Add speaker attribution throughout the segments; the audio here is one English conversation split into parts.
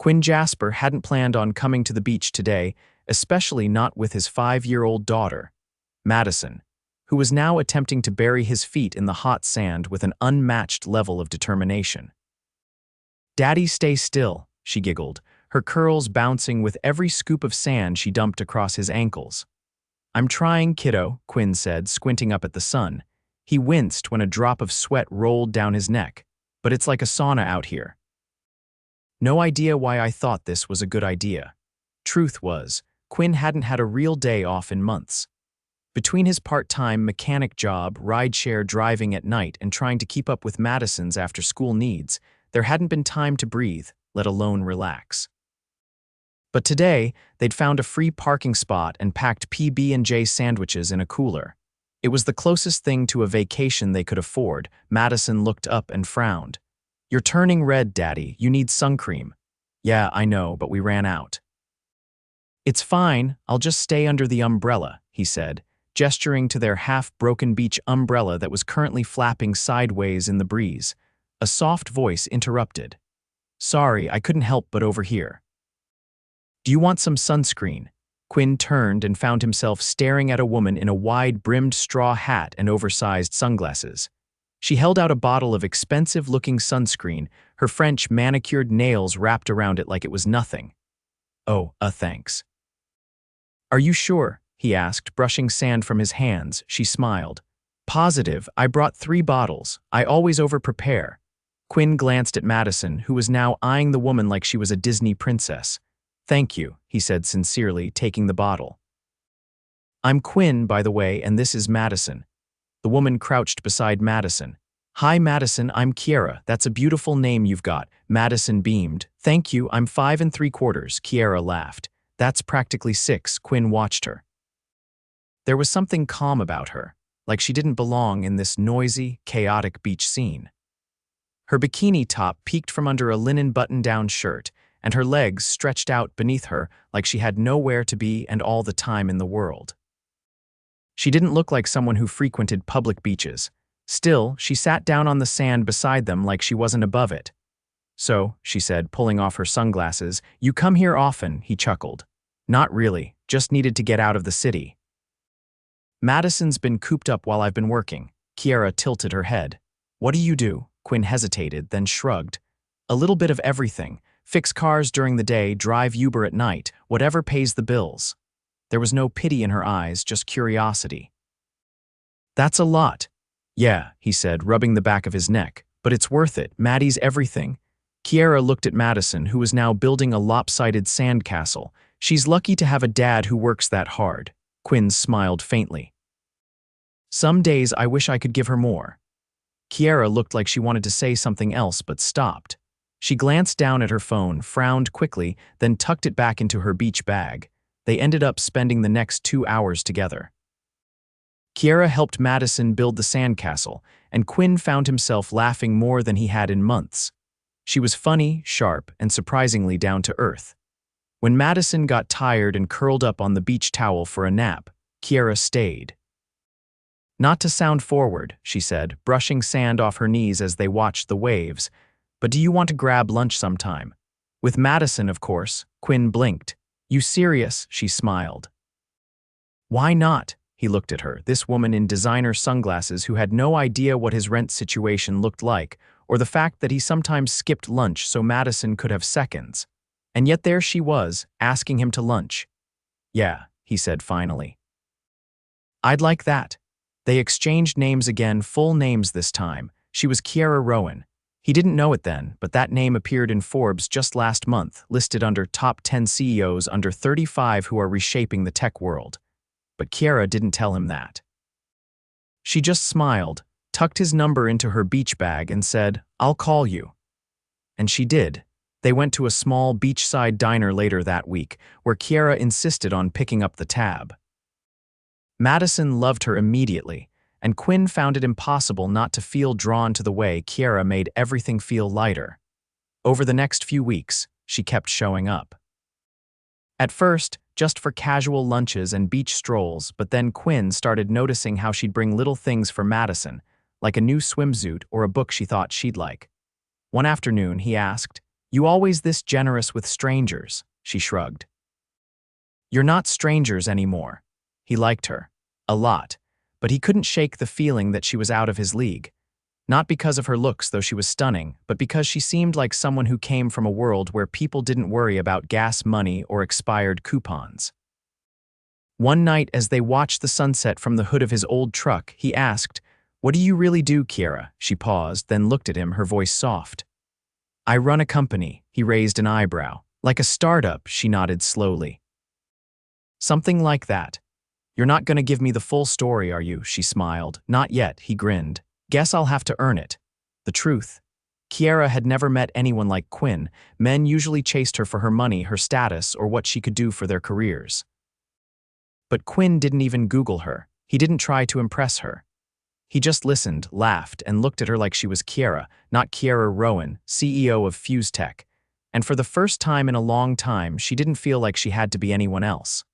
Speaker 1: Quinn Jasper hadn't planned on coming to the beach today, especially not with his 5-year-old daughter, Madison, who was now attempting to bury his feet in the hot sand with an unmatched level of determination. "Daddy, stay still," she giggled, her curls bouncing with every scoop of sand she dumped across his ankles. "I'm trying, kiddo," Quinn said, squinting up at the sun. He winced when a drop of sweat rolled down his neck, but it's like a sauna out here. No idea why I thought this was a good idea. Truth was, Quinn hadn't had a real day off in months. Between his part-time mechanic job, rideshare driving at night, and trying to keep up with Madison's after-school needs, there hadn't been time to breathe, let alone relax. But today, they'd found a free parking spot and packed PB&J sandwiches in a cooler. It was the closest thing to a vacation they could afford. Madison looked up and frowned. "You're turning red, Daddy. You need sun cream." "Yeah, I know, but we ran out." "It's fine. I'll just stay under the umbrella," he said, gesturing to their half-broken beach umbrella that was currently flapping sideways in the breeze. A soft voice interrupted. "Sorry, I couldn't help but overhear." "Do you want some sunscreen?" Quinn turned and found himself staring at a woman in a wide-brimmed straw hat and oversized sunglasses. She held out a bottle of expensive-looking sunscreen, her French manicured nails wrapped around it like it was nothing. "Oh, thanks." "Are you sure?" he asked, brushing sand from his hands. She smiled. "Positive. I brought 3 bottles. I always over-prepare." Quinn glanced at Madison, who was now eyeing the woman like she was a Disney princess. "Thank you," he said sincerely, taking the bottle. "I'm Quinn, by the way, and this is Madison." The woman crouched beside Madison. "Hi, Madison, I'm Kiera. That's a beautiful name you've got." Madison beamed. "Thank you, I'm 5 3/4. Kiera laughed. "That's practically 6. Quinn watched her. There was something calm about her, like she didn't belong in this noisy, chaotic beach scene. Her bikini top peeked from under a linen button-down shirt, and her legs stretched out beneath her like she had nowhere to be and all the time in the world. She didn't look like someone who frequented public beaches. Still, she sat down on the sand beside them like she wasn't above it. "So," she said, pulling off her sunglasses, "you come here often," he chuckled. "Not really, just needed to get out of the city." "Madison's been cooped up while I've been working." Kiera tilted her head. "What do you do?" Quinn hesitated, then shrugged. "A little bit of everything. Fix cars during the day, drive Uber at night, whatever pays the bills." There was no pity in her eyes, just curiosity. "That's a lot." "Yeah," he said, rubbing the back of his neck, "but it's worth it. Maddie's everything." Kiera looked at Madison, who was now building a lopsided sandcastle. "She's lucky to have a dad who works that hard." Quinn smiled faintly. "Some days I wish I could give her more." Kiera looked like she wanted to say something else but stopped. She glanced down at her phone, frowned quickly, then tucked it back into her beach bag. They ended up spending the next 2 hours together. Kiera helped Madison build the sandcastle, and Quinn found himself laughing more than he had in months. She was funny, sharp, and surprisingly down to earth. When Madison got tired and curled up on the beach towel for a nap, Kiera stayed. "Not to sound forward," she said, brushing sand off her knees as they watched the waves, "but do you want to grab lunch sometime?" "With Madison, of course." Quinn blinked. "You serious?" She smiled. "Why not?" He looked at her, this woman in designer sunglasses who had no idea what his rent situation looked like, or the fact that he sometimes skipped lunch so Madison could have seconds. And yet there she was, asking him to lunch. "Yeah," he said finally. "I'd like that." They exchanged names again, full names this time. She was Kiera Rowen. He didn't know it then, but that name appeared in Forbes just last month, listed under top 10 CEOs under 35 who are reshaping the tech world. But Kiera didn't tell him that. She just smiled, tucked his number into her beach bag, and said, "I'll call you." And she did. They went to a small beachside diner later that week, where Kiera insisted on picking up the tab. Madison loved her immediately, and Quinn found it impossible not to feel drawn to the way Kiera made everything feel lighter. Over the next few weeks, she kept showing up. At first, just for casual lunches and beach strolls, but then Quinn started noticing how she'd bring little things for Madison, like a new swimsuit or a book she thought she'd like. One afternoon, he asked, You always this generous with strangers, she shrugged. You're not strangers anymore. He liked her. A lot. But he couldn't shake the feeling that she was out of his league. Not because of her looks, though she was stunning, but because she seemed like someone who came from a world where people didn't worry about gas money or expired coupons. One night, as they watched the sunset from the hood of his old truck, he asked, "What do you really do, Kiera?" She paused, then looked at him, her voice soft. "I run a company." He raised an eyebrow. "Like a startup," she nodded slowly. "Something like that. You're not going to give me the full story, are you?" She smiled. "Not yet," he grinned. "Guess I'll have to earn it." The truth. Kiera had never met anyone like Quinn. Men usually chased her for her money, her status, or what she could do for their careers. But Quinn didn't even Google her. He didn't try to impress her. He just listened, laughed, and looked at her like she was Kiera, not Kiera Rowen, CEO of Fuse Tech. And for the first time in a long time, she didn't feel like she had to be anyone else.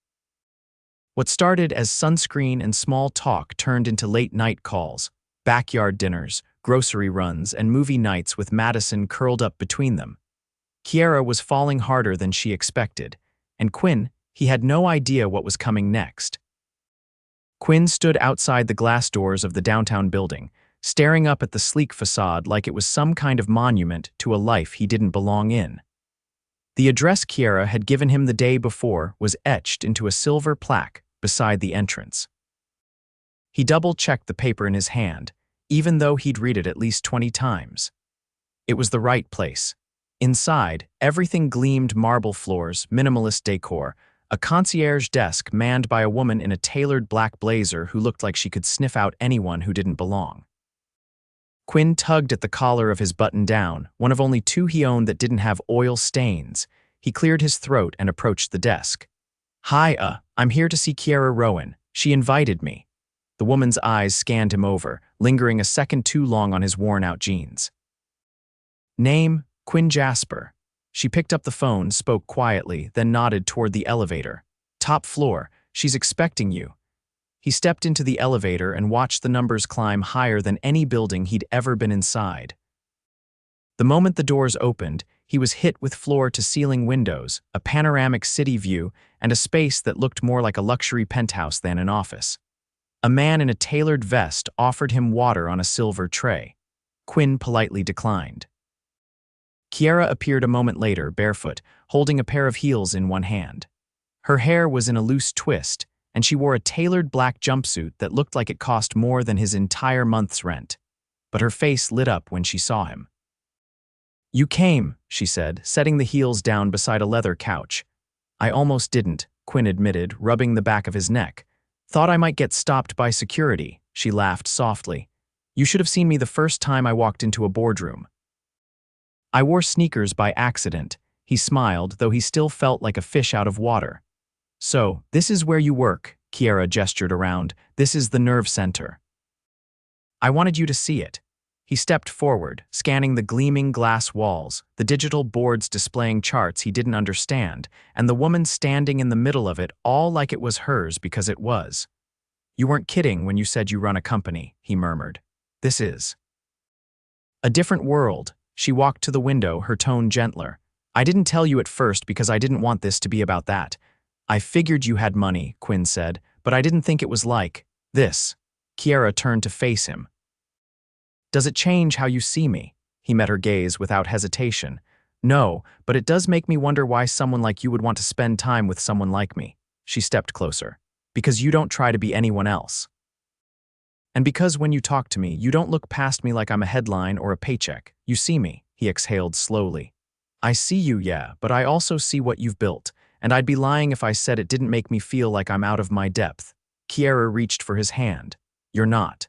Speaker 1: What started as sunscreen and small talk turned into late-night calls, backyard dinners, grocery runs, and movie nights with Madison curled up between them. Kiera was falling harder than she expected, and Quinn, he had no idea what was coming next. Quinn stood outside the glass doors of the downtown building, staring up at the sleek facade like it was some kind of monument to a life he didn't belong in. The address Kiera had given him the day before was etched into a silver plaque beside the entrance. He double-checked the paper in his hand, even though he'd read it at least 20 times. It was the right place. Inside, everything gleamed: marble floors, minimalist decor, a concierge desk manned by a woman in a tailored black blazer who looked like she could sniff out anyone who didn't belong. Quinn tugged at the collar of his button-down, one of only two he owned that didn't have oil stains. He cleared his throat and approached the desk. "Hi, I'm here to see Kiera Rowen. She invited me." The woman's eyes scanned him over, lingering a second too long on his worn-out jeans. "Name, Quinn Jasper." She picked up the phone, spoke quietly, then nodded toward the elevator. "Top floor. She's expecting you." He stepped into the elevator and watched the numbers climb higher than any building he'd ever been inside. The moment the doors opened, he was hit with floor-to-ceiling windows, a panoramic city view, and a space that looked more like a luxury penthouse than an office. A man in a tailored vest offered him water on a silver tray. Quinn politely declined. Kiera appeared a moment later, barefoot, holding a pair of heels in one hand. Her hair was in a loose twist, and she wore a tailored black jumpsuit that looked like it cost more than his entire month's rent. But her face lit up when she saw him. "You came," she said, setting the heels down beside a leather couch. "I almost didn't," Quinn admitted, rubbing the back of his neck. "Thought I might get stopped by security," she laughed softly. "You should have seen me the first time I walked into a boardroom." "I wore sneakers by accident." He smiled, though he still felt like a fish out of water. "So, this is where you work," Kiera gestured around. "This is the nerve center. I wanted you to see it." He stepped forward, scanning the gleaming glass walls, the digital boards displaying charts he didn't understand, and the woman standing in the middle of it, all like it was hers because it was. "You weren't kidding when you said you run a company," he murmured. "This is a different world." She walked to the window, her tone gentler. "I didn't tell you at first because I didn't want this to be about that. I figured you had money," Quinn said, "but I didn't think it was like this." Kiera turned to face him. "Does it change how you see me?" He met her gaze without hesitation. "No, but it does make me wonder why someone like you would want to spend time with someone like me." She stepped closer. "Because you don't try to be anyone else. And because when you talk to me, you don't look past me like I'm a headline or a paycheck. You see me," he exhaled slowly. "I see you, yeah, but I also see what you've built, and I'd be lying if I said it didn't make me feel like I'm out of my depth." Kiera reached for his hand. "You're not.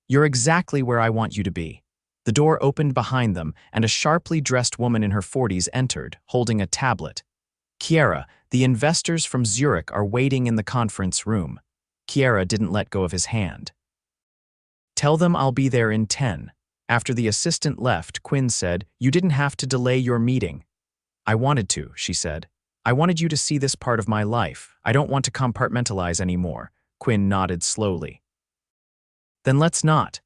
Speaker 1: You're exactly where I want you to be." The door opened behind them, and a sharply dressed woman in her 40s entered, holding a tablet. "Kiera, the investors from Zurich are waiting in the conference room." Kiera didn't let go of his hand. "Tell them I'll be there in 10. After the assistant left, Quinn said, "You didn't have to delay your meeting." "I wanted to," she said. "I wanted you to see this part of my life. I don't want to compartmentalize anymore." Quinn nodded slowly. "Then let's not."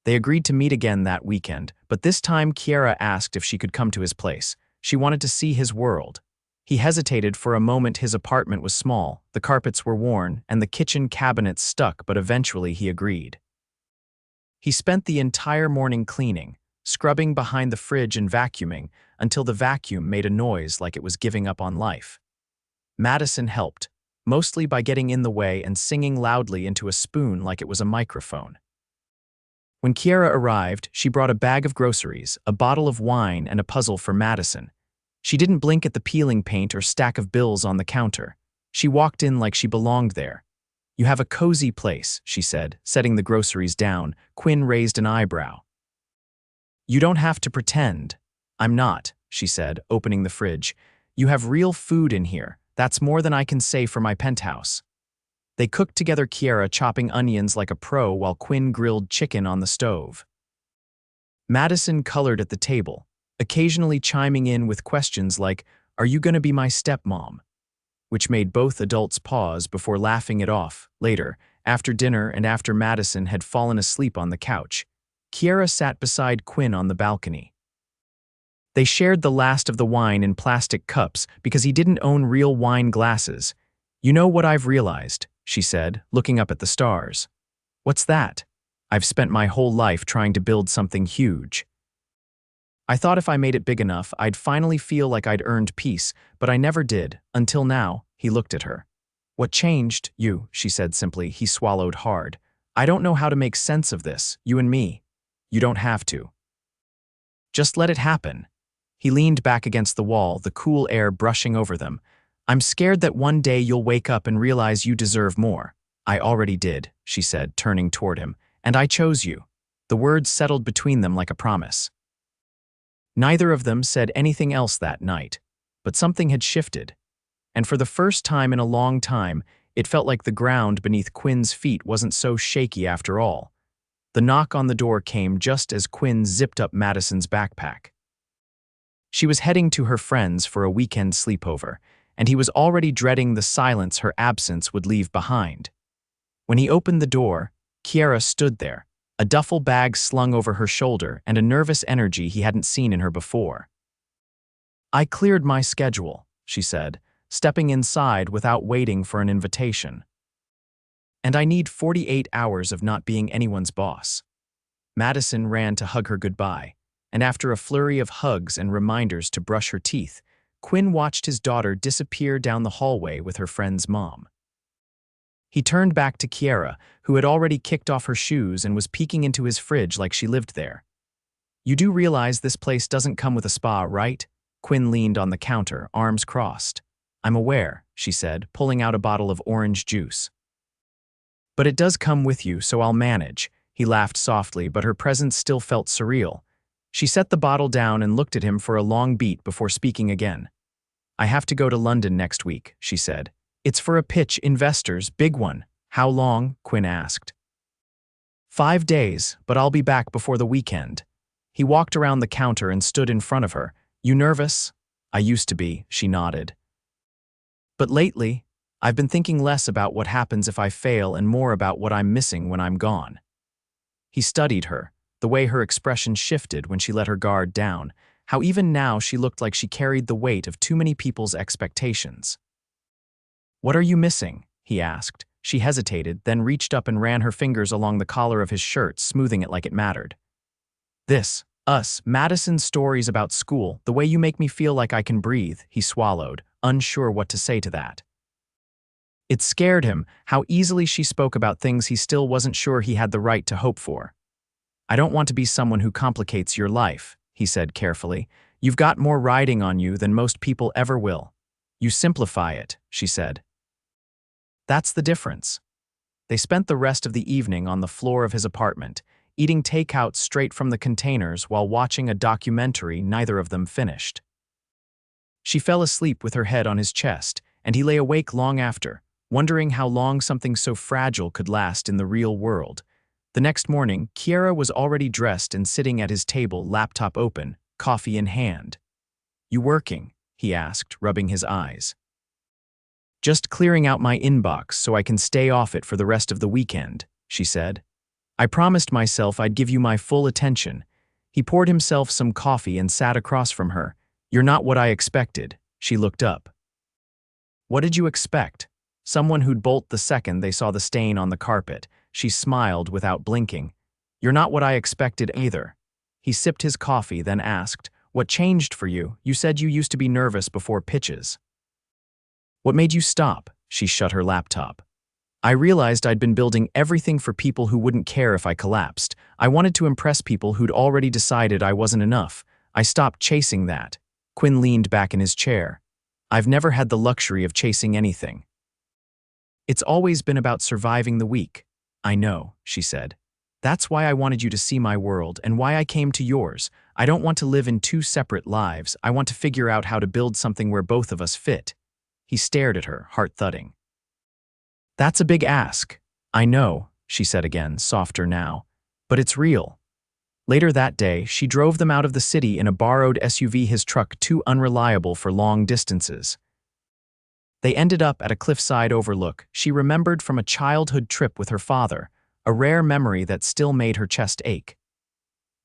Speaker 1: They agreed to meet again that weekend, but But this time Kiera asked if she could come to his place. She wanted to see his world. He hesitated for a moment. His apartment was small, the carpets were worn, and the kitchen cabinets stuck, but eventually he agreed. He spent the entire morning cleaning, scrubbing behind the fridge and vacuuming, until the vacuum made a noise like it was giving up on life. Madison helped, mostly by getting in the way and singing loudly into a spoon like it was a microphone. When Kiera arrived, she brought a bag of groceries, a bottle of wine, and a puzzle for Madison. She didn't blink at the peeling paint or stack of bills on the counter. She walked in like she belonged there. "You have a cozy place," she said, setting the groceries down. Quinn raised an eyebrow. "You don't have to pretend." "I'm not," she said, opening the fridge. "You have real food in here. That's more than I can say for my penthouse." They cooked together, Kiera chopping onions like a pro while Quinn grilled chicken on the stove. Madison colored at the table, occasionally chiming in with questions like, "Are you going to be my stepmom?" which made both adults pause before laughing it off. Later, after dinner and after Madison had fallen asleep on the couch, Kiera sat beside Quinn on the balcony. They shared the last of the wine in plastic cups because he didn't own real wine glasses. "You know what I've realized," she said, looking up at the stars. "What's that?" "I've spent my whole life trying to build something huge. I thought if I made it big enough, I'd finally feel like I'd earned peace, but I never did, until now." He looked at her. "What changed? You," she said simply. He swallowed hard. "I don't know how to make sense of this, you and me." "You don't have to. Just let it happen." He leaned back against the wall, the cool air brushing over them. "I'm scared that one day you'll wake up and realize you deserve more." "I already did," she said, turning toward him. "And I chose you." The words settled between them like a promise. Neither of them said anything else that night, but something had shifted. And for the first time in a long time, it felt like the ground beneath Quinn's feet wasn't so shaky after all. The knock on the door came just as Quinn zipped up Madison's backpack. She was heading to her friends for a weekend sleepover, and he was already dreading the silence her absence would leave behind. When he opened the door, Kiera stood there, a duffel bag slung over her shoulder and a nervous energy he hadn't seen in her before. "I cleared my schedule," she said, stepping inside without waiting for an invitation. "And I need 48 hours of not being anyone's boss." Madison ran to hug her goodbye, and after a flurry of hugs and reminders to brush her teeth, Quinn watched his daughter disappear down the hallway with her friend's mom. He turned back to Kiera, who had already kicked off her shoes and was peeking into his fridge like she lived there. "You do realize this place doesn't come with a spa, right?" Quinn leaned on the counter, arms crossed. "I'm aware," she said, pulling out a bottle of orange juice. "But it does come with you, so I'll manage." He laughed softly, but her presence still felt surreal. She set the bottle down and looked at him for a long beat before speaking again. "I have to go to London next week," she said. "It's for a pitch, investors, big one." "How long?" Quinn asked. 5 days, but I'll be back before the weekend." He walked around the counter and stood in front of her. "You nervous?" "I used to be," she nodded. "But lately, I've been thinking less about what happens if I fail and more about what I'm missing when I'm gone." He studied her, the way her expression shifted when she let her guard down, how even now she looked like she carried the weight of too many people's expectations. "What are you missing?" he asked. She hesitated, then reached up and ran her fingers along the collar of his shirt, smoothing it like it mattered. "This, us, Madison's stories about school, the way you make me feel like I can breathe," he swallowed, unsure what to say to that. It scared him how easily she spoke about things he still wasn't sure he had the right to hope for. "I don't want to be someone who complicates your life," he said carefully. "You've got more riding on you than most people ever will. You simplify it," she said. "That's the difference." They spent the rest of the evening on the floor of his apartment, eating takeout straight from the containers while watching a documentary neither of them finished. She fell asleep with her head on his chest, and he lay awake long after, wondering how long something so fragile could last in the real world. The next morning, Kiera was already dressed and sitting at his table, laptop open, coffee in hand. "You working?" he asked, rubbing his eyes. "Just clearing out my inbox so I can stay off it for the rest of the weekend," she said. "I promised myself I'd give you my full attention." He poured himself some coffee and sat across from her. "You're not what I expected." She looked up. "What did you expect?" Someone who'd bolt the second they saw the stain on the carpet. She smiled without blinking. "You're not what I expected either." He sipped his coffee, then asked, "What changed for you? You said you used to be nervous before pitches." "What made you stop?" She shut her laptop. "I realized I'd been building everything for people who wouldn't care if I collapsed. I wanted to impress people who'd already decided I wasn't enough. I stopped chasing that." Quinn leaned back in his chair. "I've never had the luxury of chasing anything. It's always been about surviving the week." "I know," she said. "That's why I wanted you to see my world and why I came to yours. I don't want to live in two separate lives. I want to figure out how to build something where both of us fit." He stared at her, heart thudding. "That's a big ask." "I know," she said again, softer now. "But it's real." Later that day, she drove them out of the city in a borrowed SUV, his truck too unreliable for long distances. They ended up at a cliffside overlook she remembered from a childhood trip with her father, a rare memory that still made her chest ache.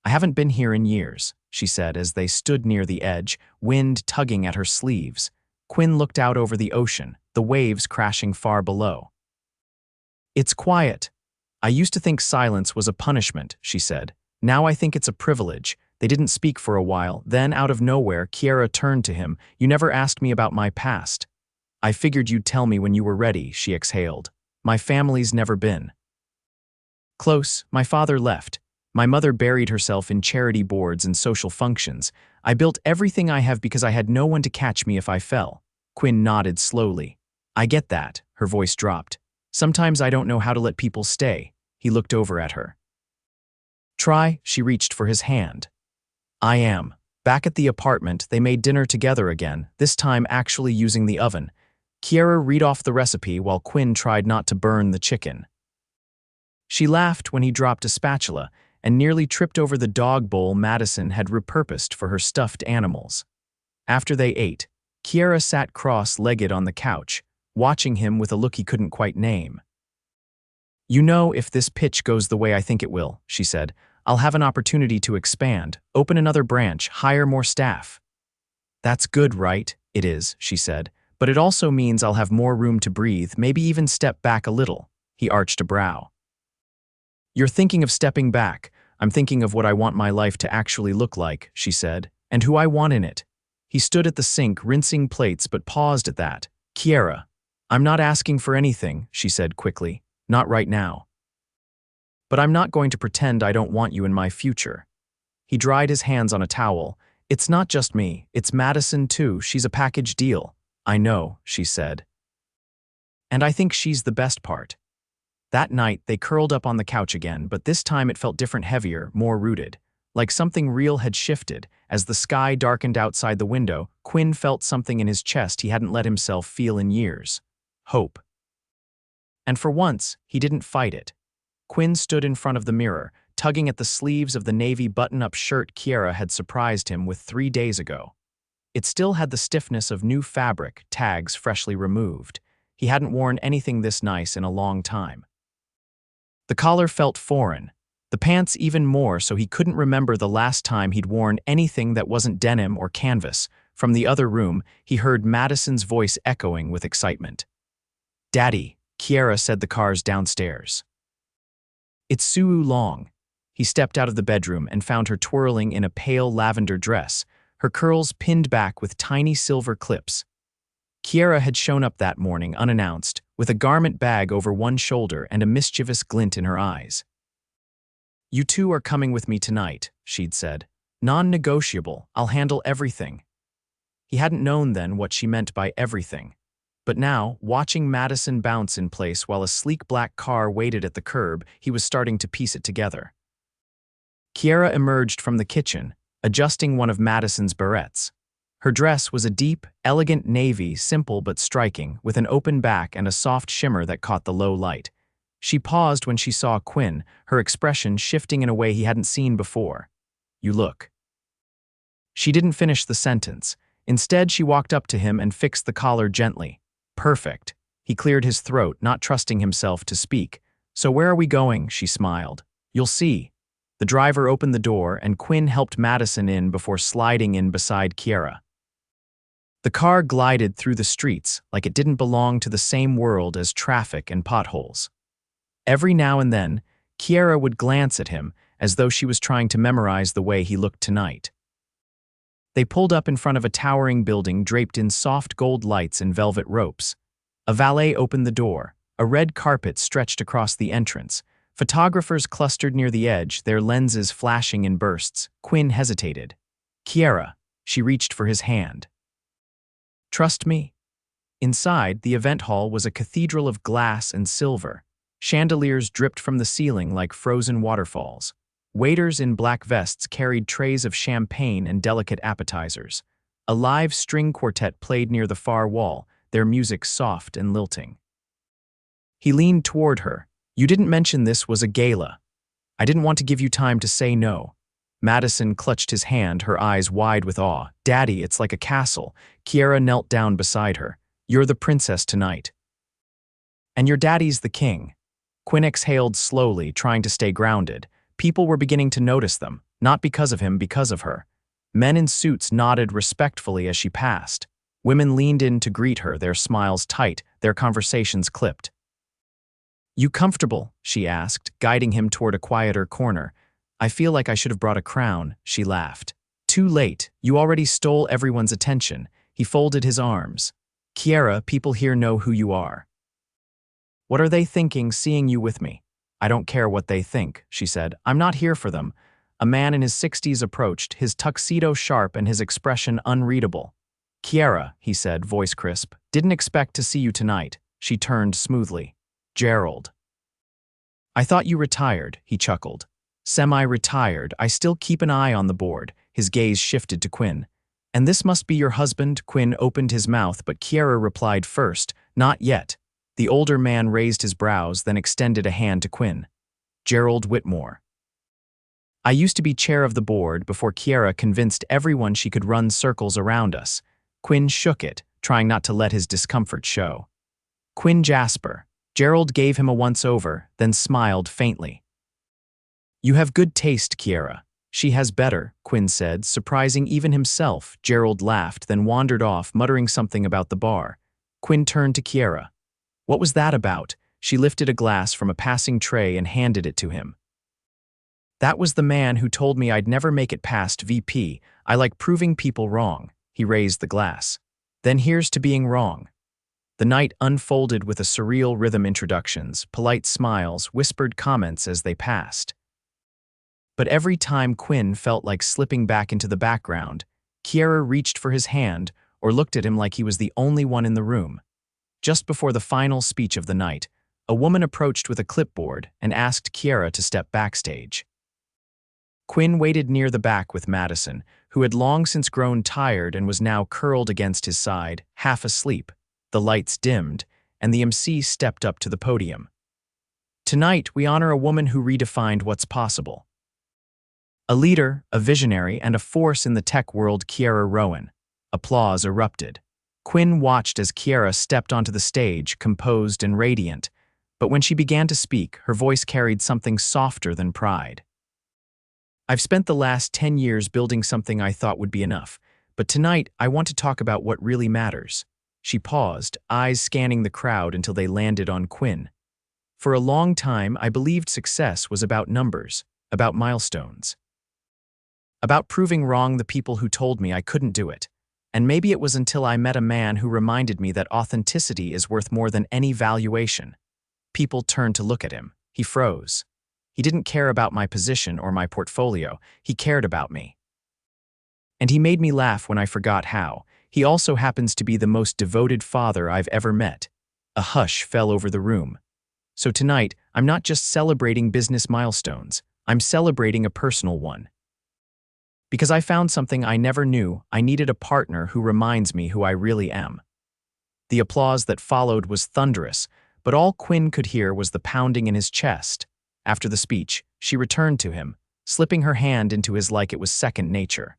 Speaker 1: "I haven't been here in years," she said as they stood near the edge, wind tugging at her sleeves. Quinn looked out over the ocean, the waves crashing far below. "It's quiet. I used to think silence was a punishment," she said. "Now I think it's a privilege." They didn't speak for a while. Then, out of nowhere, Kiera turned to him. "You never asked me about my past." "I figured you'd tell me when you were ready," she exhaled. "My family's never been close. My father left. My mother buried herself in charity boards and social functions. I built everything I have because I had no one to catch me if I fell." Quinn nodded slowly. "I get that." Her voice dropped. "Sometimes I don't know how to let people stay." He looked over at her. "Try." She reached for his hand. "I am." Back at the apartment, they made dinner together again, this time actually using the oven. Kiera read off the recipe while Quinn tried not to burn the chicken. She laughed when he dropped a spatula and nearly tripped over the dog bowl Madison had repurposed for her stuffed animals. After they ate, Kiera sat cross-legged on the couch, watching him with a look he couldn't quite name. "You know, if this pitch goes the way I think it will," she said, "I'll have an opportunity to expand, open another branch, hire more staff." "That's good, right?" "It is," she said. "But it also means I'll have more room to breathe, maybe even step back a little." He arched a brow. "You're thinking of stepping back. I'm thinking of what I want my life to actually look like," she said, "and who I want in it." He stood at the sink, rinsing plates, but paused at that. "Kiera, I'm not asking for anything," she said quickly. "Not right now. But I'm not going to pretend I don't want you in my future." He dried his hands on a towel. "It's not just me, it's Madison too. She's a package deal." "I know," she said. "And I think she's the best part." That night, they curled up on the couch again, but this time it felt different, heavier, more rooted. Like something real had shifted. As the sky darkened outside the window, Quinn felt something in his chest he hadn't let himself feel in years. Hope. And for once, he didn't fight it. Quinn stood in front of the mirror, tugging at the sleeves of the navy button-up shirt Kiera had surprised him with 3 days ago. It still had the stiffness of new fabric, tags freshly removed. He hadn't worn anything this nice in a long time. The collar felt foreign, the pants even more, so he couldn't remember the last time he'd worn anything that wasn't denim or canvas. From the other room, he heard Madison's voice echoing with excitement. "Daddy," Kiera said the car's downstairs. "It's Sue Long." He stepped out of the bedroom and found her twirling in a pale lavender dress, her curls pinned back with tiny silver clips. Kiera had shown up that morning unannounced, with a garment bag over one shoulder and a mischievous glint in her eyes. "You two are coming with me tonight," she'd said. "Non-negotiable, I'll handle everything." He hadn't known then what she meant by everything. But now, watching Madison bounce in place while a sleek black car waited at the curb, he was starting to piece it together. Kiera emerged from the kitchen, adjusting one of Madison's barrettes. Her dress was a deep, elegant navy, simple but striking, with an open back and a soft shimmer that caught the low light. She paused when she saw Quinn, her expression shifting in a way he hadn't seen before. "You look." She didn't finish the sentence. Instead, she walked up to him and fixed the collar gently. "Perfect." He cleared his throat, not trusting himself to speak. "So where are we going?" she smiled. "You'll see." The driver opened the door and Quinn helped Madison in before sliding in beside Kiera. The car glided through the streets like it didn't belong to the same world as traffic and potholes. Every now and then, Kiera would glance at him as though she was trying to memorize the way he looked tonight. They pulled up in front of a towering building draped in soft gold lights and velvet ropes. A valet opened the door. A red carpet stretched across the entrance. Photographers clustered near the edge, their lenses flashing in bursts. Quinn hesitated. Kiera, she reached for his hand. Trust me. Inside, the event hall was a cathedral of glass and silver. Chandeliers dripped from the ceiling like frozen waterfalls. Waiters in black vests carried trays of champagne and delicate appetizers. A live string quartet played near the far wall, their music soft and lilting. He leaned toward her. You didn't mention this was a gala. I didn't want to give you time to say no. Madison clutched his hand, her eyes wide with awe. Daddy, it's like a castle. Kiera knelt down beside her. You're the princess tonight. And your daddy's the king. Quinn exhaled slowly, trying to stay grounded. People were beginning to notice them, not because of him, because of her. Men in suits nodded respectfully as she passed. Women leaned in to greet her, their smiles tight, their conversations clipped. You comfortable? She asked, guiding him toward a quieter corner. I feel like I should have brought a crown, she laughed. Too late, you already stole everyone's attention. He folded his arms. Kiera, people here know who you are. What are they thinking seeing you with me? I don't care what they think, she said. I'm not here for them. A man in his 60s approached, his tuxedo sharp and his expression unreadable. Kiera, he said, voice crisp, didn't expect to see you tonight. She turned smoothly. Gerald. I thought you retired, he chuckled. Semi-retired, I still keep an eye on the board. His gaze shifted to Quinn. And this must be your husband? Quinn opened his mouth, but Kiera replied first, not yet. The older man raised his brows, then extended a hand to Quinn. Gerald Whitmore. I used to be chair of the board before Kiera convinced everyone she could run circles around us. Quinn shook it, trying not to let his discomfort show. Quinn Jasper. Gerald gave him a once-over, then smiled faintly. You have good taste, Kiera. She has better, Quinn said, surprising even himself. Gerald laughed, then wandered off, muttering something about the bar. Quinn turned to Kiera. What was that about? She lifted a glass from a passing tray and handed it to him. That was the man who told me I'd never make it past VP. I like proving people wrong. He raised the glass. Then here's to being wrong. The night unfolded with a surreal rhythm, introductions, polite smiles, whispered comments as they passed. But every time Quinn felt like slipping back into the background, Kiera reached for his hand or looked at him like he was the only one in the room. Just before the final speech of the night, a woman approached with a clipboard and asked Kiera to step backstage. Quinn waited near the back with Madison, who had long since grown tired and was now curled against his side, half asleep. The lights dimmed, and the MC stepped up to the podium. Tonight, we honor a woman who redefined what's possible. A leader, a visionary, and a force in the tech world, Kiera Rowen. Applause erupted. Quinn watched as Kiera stepped onto the stage, composed and radiant, but when she began to speak, her voice carried something softer than pride. I've spent the last 10 years building something I thought would be enough, but tonight I want to talk about what really matters. She paused, eyes scanning the crowd until they landed on Quinn. For a long time, I believed success was about numbers, about milestones. About proving wrong the people who told me I couldn't do it. And maybe it was until I met a man who reminded me that authenticity is worth more than any valuation. People turned to look at him. He froze. He didn't care about my position or my portfolio. He cared about me. And he made me laugh when I forgot how. He also happens to be the most devoted father I've ever met. A hush fell over the room. So tonight, I'm not just celebrating business milestones. I'm celebrating a personal one. Because I found something I never knew. I needed a partner who reminds me who I really am. The applause that followed was thunderous, but all Quinn could hear was the pounding in his chest. After the speech, she returned to him, slipping her hand into his like it was second nature.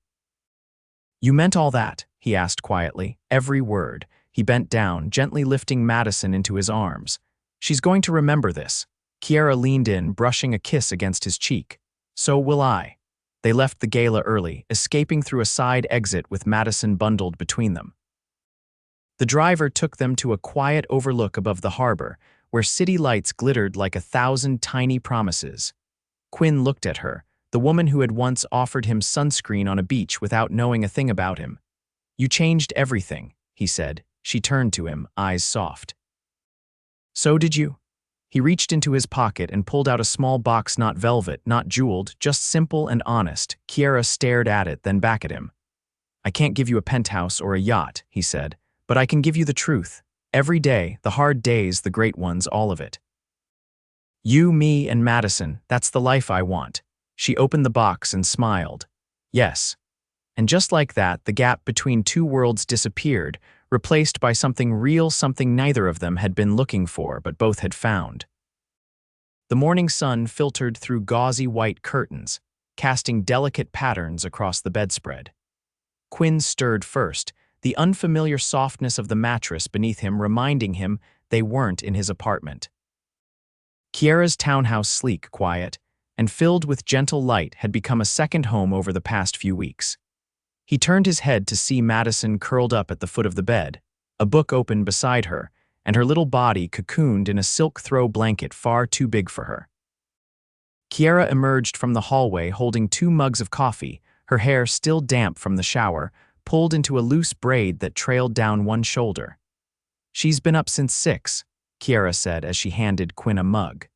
Speaker 1: You meant all that? He asked quietly, every word. He bent down, gently lifting Madison into his arms. She's going to remember this. Kiera leaned in, brushing a kiss against his cheek. So will I. They left the gala early, escaping through a side exit with Madison bundled between them. The driver took them to a quiet overlook above the harbor, where city lights glittered like 1,000 tiny promises. Quinn looked at her, the woman who had once offered him sunscreen on a beach without knowing a thing about him. "You changed everything," he said. She turned to him, eyes soft. "So did you?" He reached into his pocket and pulled out a small box, not velvet, not jeweled, just simple and honest. Kiera stared at it, then back at him. "I can't give you a penthouse or a yacht," he said, "but I can give you the truth. Every day, the hard days, the great ones, all of it. You, me, and Madison, that's the life I want." She opened the box and smiled. "Yes." And just like that, the gap between two worlds disappeared, replaced by something real, something neither of them had been looking for, but both had found. The morning sun filtered through gauzy white curtains, casting delicate patterns across the bedspread. Quinn stirred first, the unfamiliar softness of the mattress beneath him reminding him they weren't in his apartment. Kiera's townhouse, sleek, quiet, and filled with gentle light, had become a second home over the past few weeks. He turned his head to see Madison curled up at the foot of the bed, a book open beside her, and her little body cocooned in a silk throw blanket far too big for her. Kiera emerged from the hallway holding 2 mugs of coffee, her hair still damp from the shower, pulled into a loose braid that trailed down one shoulder. "She's been up since 6, Kiera said as she handed Quinn a mug.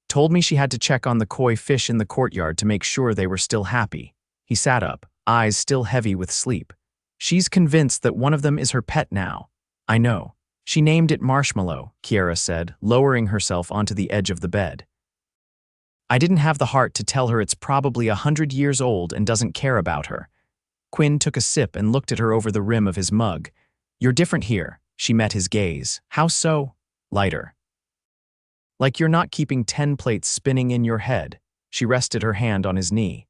Speaker 1: "Told me she had to check on the koi fish in the courtyard to make sure they were still happy." He sat up, eyes still heavy with sleep. "She's convinced that one of them is her pet now." "I know. She named it Marshmallow," Kiera said, lowering herself onto the edge of the bed. "I didn't have the heart to tell her it's probably 100 years old and doesn't care about her." Quinn took a sip and looked at her over the rim of his mug. "You're different here." She met his gaze. "How so?" "Lighter. Like you're not keeping 10 plates spinning in your head." She rested her hand on his knee.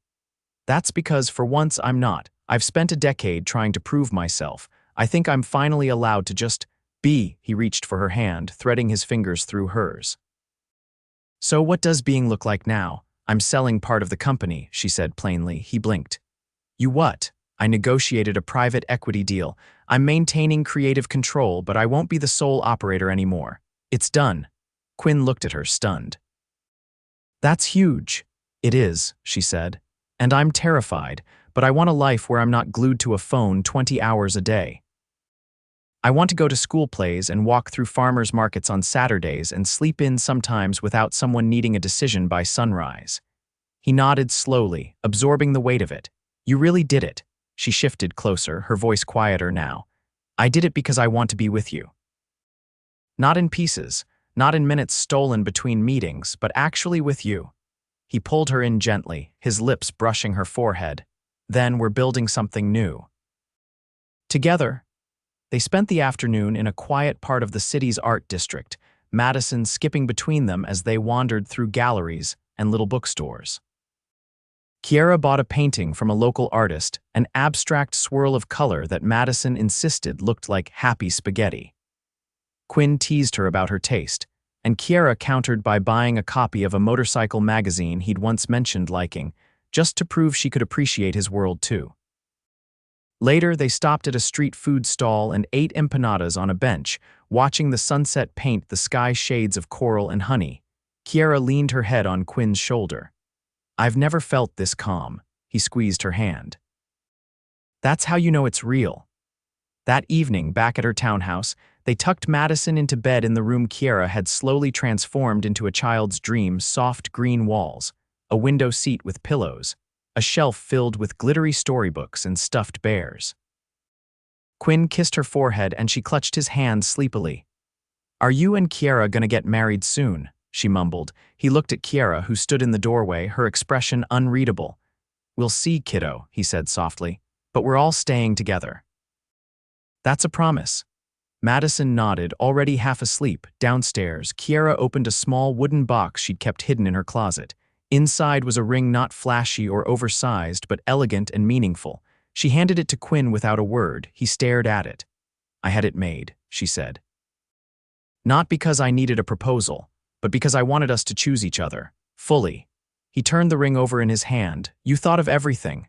Speaker 1: "That's because for once I'm not. I've spent a decade trying to prove myself. I think I'm finally allowed to just be." He reached for her hand, threading his fingers through hers. "So what does being look like now?" "I'm selling part of the company," she said plainly. He blinked. "You what?" "I negotiated a private equity deal. I'm maintaining creative control, but I won't be the sole operator anymore. It's done." Quinn looked at her, stunned. "That's huge." "It is," she said. "And I'm terrified, but I want a life where I'm not glued to a phone 20 hours a day. I want to go to school plays and walk through farmers markets on Saturdays and sleep in sometimes without someone needing a decision by sunrise." He nodded slowly, absorbing the weight of it. "You really did it." She shifted closer, her voice quieter now. "I did it because I want to be with you. Not in pieces, not in minutes stolen between meetings, but actually with you." He pulled her in gently, his lips brushing her forehead. "Then we're building something new." Together, they spent the afternoon in a quiet part of the city's art district, Madison skipping between them as they wandered through galleries and little bookstores. Kiera bought a painting from a local artist, an abstract swirl of color that Madison insisted looked like happy spaghetti. Quinn teased her about her taste, and Kiera countered by buying a copy of a motorcycle magazine he'd once mentioned liking, just to prove she could appreciate his world too. Later, they stopped at a street food stall and ate empanadas on a bench, watching the sunset paint the sky shades of coral and honey. Kiera leaned her head on Quinn's shoulder. "I've never felt this calm." He squeezed her hand. "That's how you know it's real." That evening, back at her townhouse, they tucked Madison into bed in the room Kiera had slowly transformed into a child's dream: soft green walls, a window seat with pillows, a shelf filled with glittery storybooks and stuffed bears. Quinn kissed her forehead and she clutched his hand sleepily. "Are you and Kiera gonna get married soon?" she mumbled. He looked at Kiera, who stood in the doorway, her expression unreadable. "We'll see, kiddo," he said softly, "but we're all staying together." "That's a promise." Madison nodded, already half asleep. Downstairs, Kiera opened a small wooden box she'd kept hidden in her closet. Inside was a ring not flashy or oversized, but elegant and meaningful. She handed it to Quinn without a word. He stared at it. "I had it made," she said. "Not because I needed a proposal, but because I wanted us to choose each other, fully." He turned the ring over in his hand. "You thought of everything."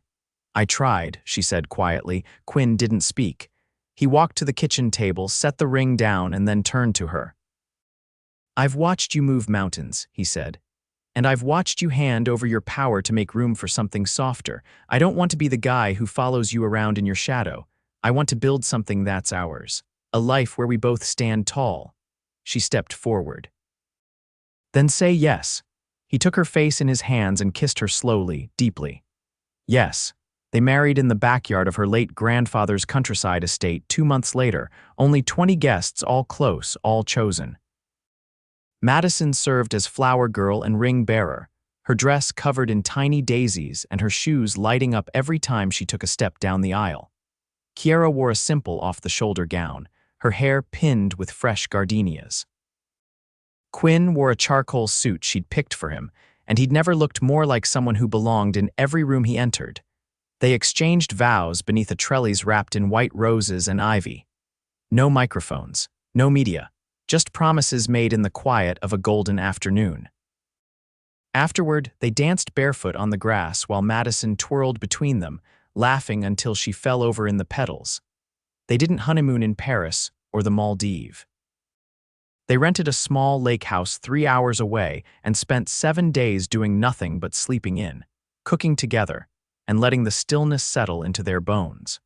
Speaker 1: "I tried," she said quietly. Quinn didn't speak. He walked to the kitchen table, set the ring down, and then turned to her. "I've watched you move mountains," he said. "And I've watched you hand over your power to make room for something softer. I don't want to be the guy who follows you around in your shadow. I want to build something that's ours. A life where we both stand tall." She stepped forward. "Then say yes." He took her face in his hands and kissed her slowly, deeply. Yes. They married in the backyard of her late grandfather's countryside estate 2 months later, only 20 guests, all close, all chosen. Madison served as flower girl and ring bearer, her dress covered in tiny daisies and her shoes lighting up every time she took a step down the aisle. Kiera wore a simple off-the-shoulder gown, her hair pinned with fresh gardenias. Quinn wore a charcoal suit she'd picked for him, and he'd never looked more like someone who belonged in every room he entered. They exchanged vows beneath a trellis wrapped in white roses and ivy. No microphones, no media, just promises made in the quiet of a golden afternoon. Afterward, they danced barefoot on the grass while Madison twirled between them, laughing until she fell over in the petals. They didn't honeymoon in Paris or the Maldives. They rented a small lake house 3 hours away and spent 7 days doing nothing but sleeping in, cooking together, and letting the stillness settle into their bones.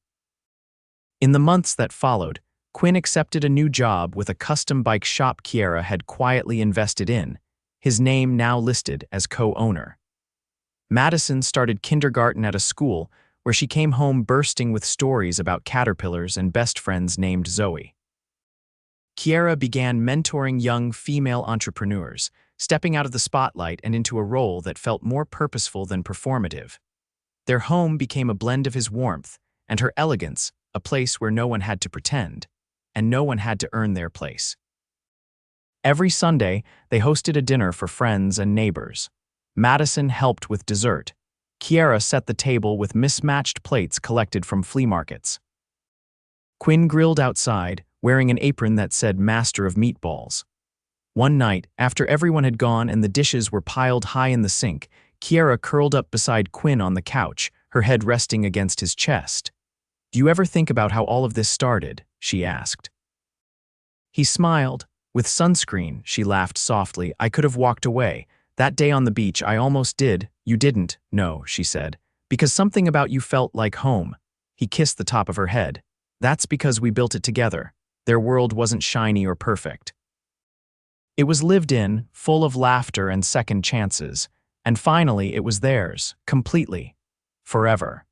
Speaker 1: In the months that followed, Quinn accepted a new job with a custom bike shop Kiera had quietly invested in, his name now listed as co-owner. Madison started kindergarten at a school where she came home bursting with stories about caterpillars and best friends named Zoe. Kiera began mentoring young female entrepreneurs, stepping out of the spotlight and into a role that felt more purposeful than performative. Their home became a blend of his warmth and her elegance, a place where no one had to pretend, and no one had to earn their place. Every Sunday, they hosted a dinner for friends and neighbors. Madison helped with dessert. Kiera set the table with mismatched plates collected from flea markets. Quinn grilled outside, wearing an apron that said Master of Meatballs. One night, after everyone had gone and the dishes were piled high in the sink, Kiera curled up beside Quinn on the couch, her head resting against his chest. "Do you ever think about how all of this started?" she asked. He smiled. "With sunscreen," she laughed softly. "I could have walked away. That day on the beach, I almost did." "You didn't." "No," she said. "Because something about you felt like home." He kissed the top of her head. "That's because we built it together. Their world wasn't shiny or perfect. It was lived in, full of laughter and second chances. And finally, it was theirs, completely. Forever."